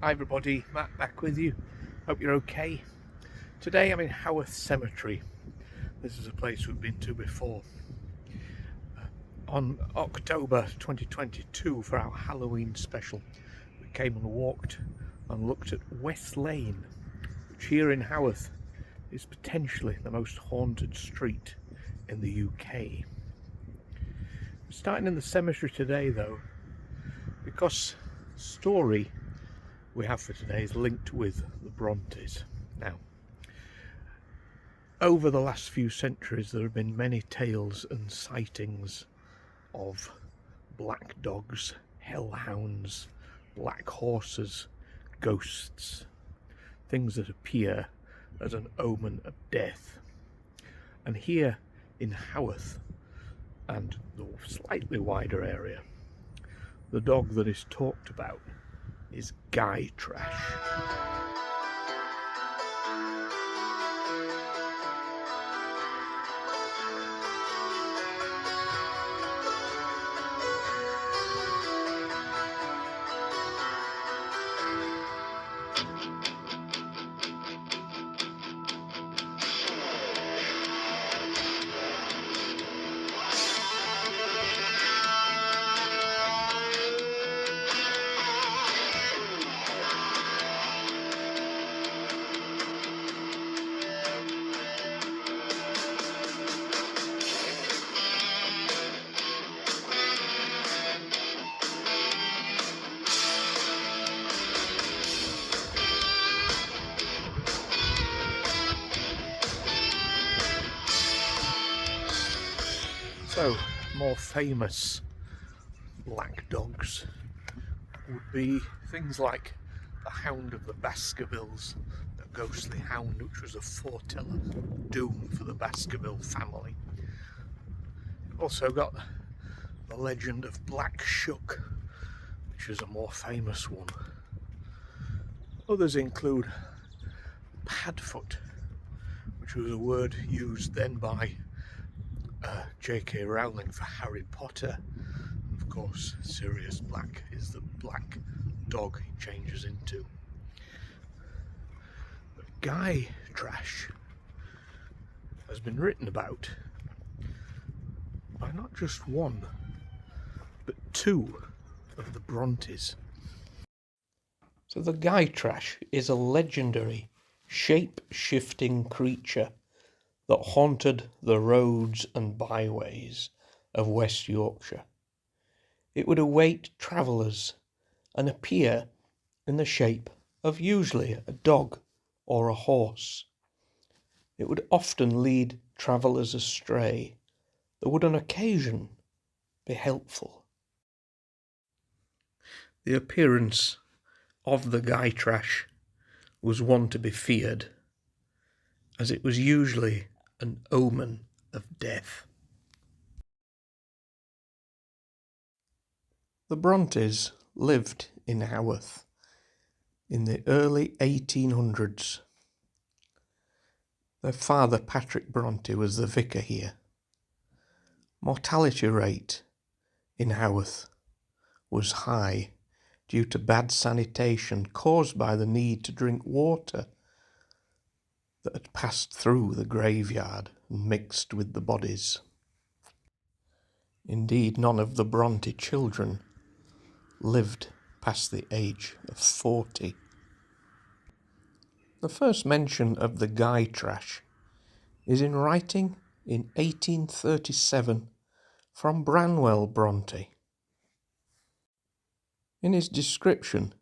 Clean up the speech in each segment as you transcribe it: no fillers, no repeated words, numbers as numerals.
Hi everybody, Matt back with you. Hope you're okay. Today I'm in Haworth Cemetery. This is a place we've been to before. On October 2022 for our Halloween special, we came and walked and looked at West Lane, which here in Haworth is potentially the most haunted street in the UK. We're starting in the cemetery today though, because the story we have for today is linked with the Brontes. Now, over the last few centuries there have been many tales and sightings of black dogs, hellhounds, black horses, ghosts, things that appear as an omen of death. And here in Haworth and the slightly wider area, the dog that is talked about is Guytrash. So, more famous black dogs would be things like the Hound of the Baskervilles, the ghostly hound which was a foreteller of doom for the Baskerville family. You've also got the legend of Black Shuck, which is a more famous one. Others include Padfoot, which was a word used then by J.K. Rowling for Harry Potter. And of course, Sirius Black is the black dog he changes into. But Guytrash has been written about by not just one, but two of the Brontes. So the Guytrash is a legendary, shape-shifting creature that haunted the roads and byways of West Yorkshire. It would await travellers and appear in the shape of usually a dog or a horse. It would often lead travellers astray that would on occasion be helpful. The appearance of the Guytrash was one to be feared, as it was usually an omen of death. The Brontes lived in Haworth in the early 1800s. Their father, Patrick Bronte, was the vicar here. Mortality rate in Haworth was high due to bad sanitation caused by the need to drink water that had passed through the graveyard and mixed with the bodies. Indeed, none of the Bronte children lived past the age of 40. The first mention of the Guytrash is in writing in 1837 from Branwell Bronte. In his description,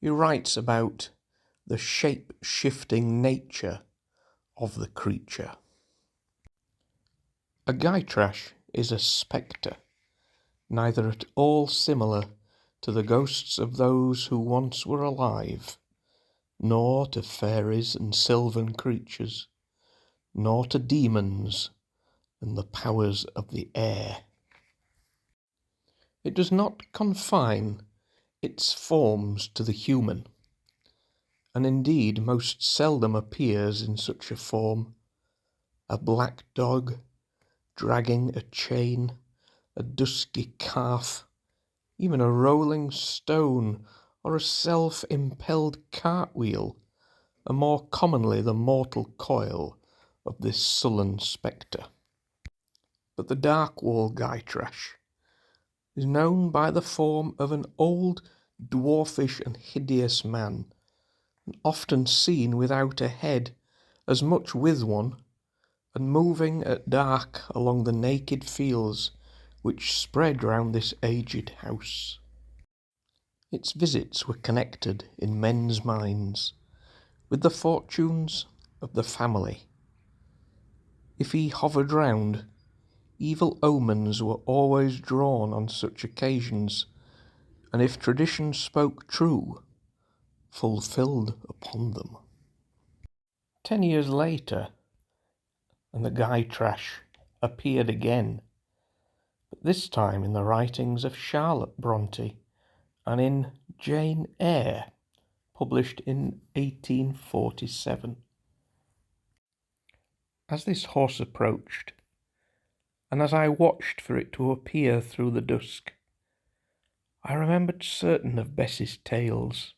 he writes about the shape-shifting nature of the creature. A Guytrash is a spectre, neither at all similar to the ghosts of those who once were alive, nor to fairies and sylvan creatures, nor to demons and the powers of the air. It does not confine its forms to the human, and indeed most seldom appears in such a form. A black dog dragging a chain, a dusky calf, even a rolling stone or a self-impelled cartwheel, are more commonly the mortal coil of this sullen spectre. But the dark wall Guytrash is known by the form of an old, dwarfish and hideous man, and often seen without a head, as much with one, and moving at dark along the naked fields which spread round this aged house. Its visits were connected in men's minds with the fortunes of the family. If he hovered round, evil omens were always drawn on such occasions, and if tradition spoke true, fulfilled upon them. 10 years later, and the Guytrash appeared again, but this time in the writings of Charlotte Bronte and in Jane Eyre, published in 1847. As this horse approached, and as I watched for it to appear through the dusk, I remembered certain of Bess's tales,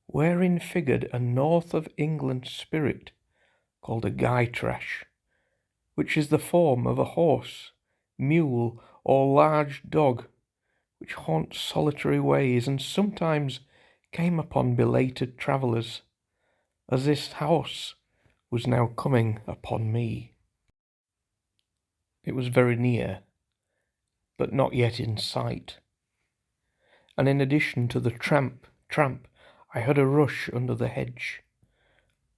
wherein figured a north of England spirit called a Gytrash, which is the form of a horse, mule, or large dog, which haunts solitary ways and sometimes came upon belated travellers, as this house was now coming upon me. It was very near, but not yet in sight, and in addition to the tramp, I heard a rush under the hedge,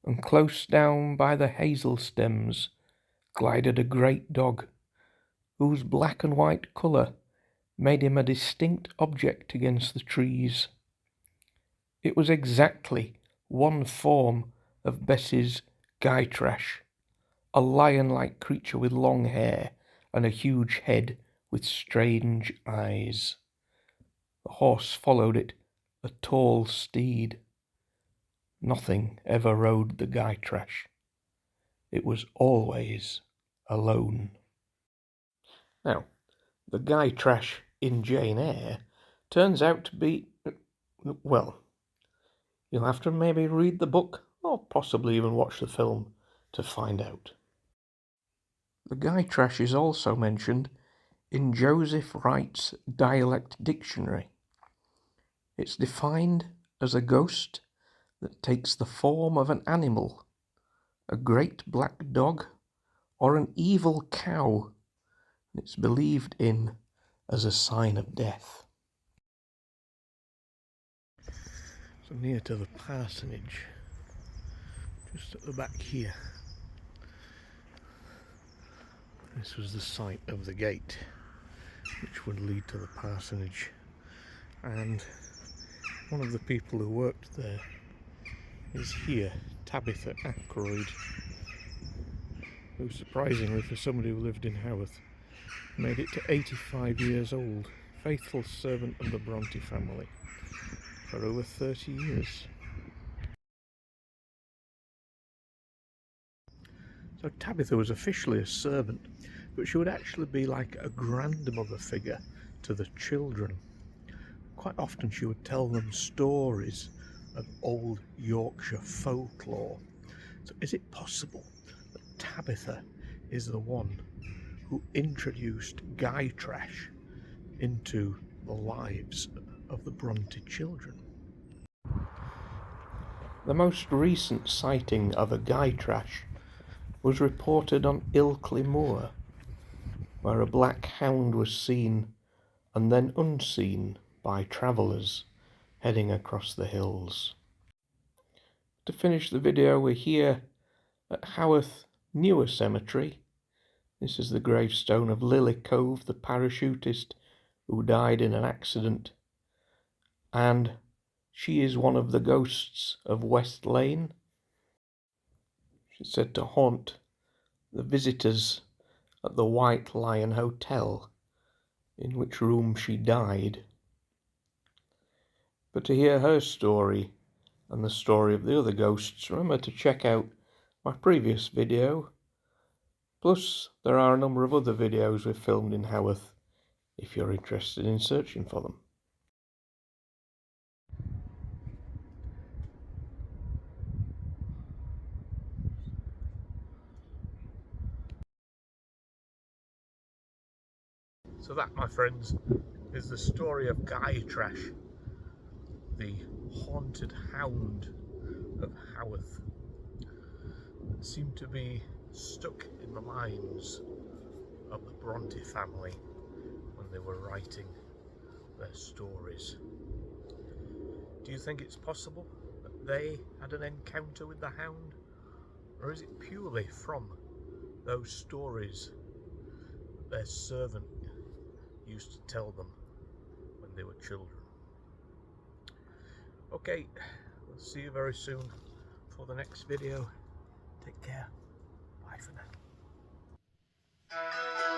and close down by the hazel stems glided a great dog, whose black and white colour made him a distinct object against the trees. It was exactly one form of Bess's Guytrash, a lion-like creature with long hair and a huge head with strange eyes. The horse followed it, a tall steed. Nothing ever rode the Guytrash. It was always alone. Now, the Guytrash in Jane Eyre turns out to be, well, you'll have to maybe read the book or possibly even watch the film to find out. The Guytrash is also mentioned in Joseph Wright's Dialect Dictionary. It's defined as a ghost that takes the form of an animal, a great black dog, or an evil cow. It's believed in as a sign of death. So near to the parsonage, just at the back here, this was the site of the gate which would lead to the parsonage, and one of the people who worked there is here, Tabitha, who surprisingly for somebody who lived in Haworth made it to 85 years old, faithful servant of the Bronte family for over 30 years. So Tabitha was officially a servant, but she would actually be like a grandmother figure to the children. Quite often she would tell them stories of old Yorkshire folklore. So is it possible that Tabitha is the one who introduced Guytrash into the lives of the Bronte children? The most recent sighting of a Guytrash was reported on Ilkley Moor, where a black hound was seen and then unseen by travellers heading across the hills. To finish the video, we're here at Haworth Newer Cemetery. This is the gravestone of Lily Cove, the parachutist who died in an accident, and she is one of the ghosts of West Lane. She's said to haunt the visitors at the White Lion Hotel, in which room she died. But to hear her story and the story of the other ghosts, remember to check out my previous video. Plus, there are a number of other videos we've filmed in Haworth if you're interested in searching for them. So that, my friends, is the story of Guytrash, the haunted hound of Haworth, that seemed to be stuck in the minds of the Bronte family when they were writing their stories. Do you think it's possible that they had an encounter with the hound, or is it purely from those stories that their servant used to tell them when they were children? Okay, we'll see you very soon for the next video. Take care. Bye for now.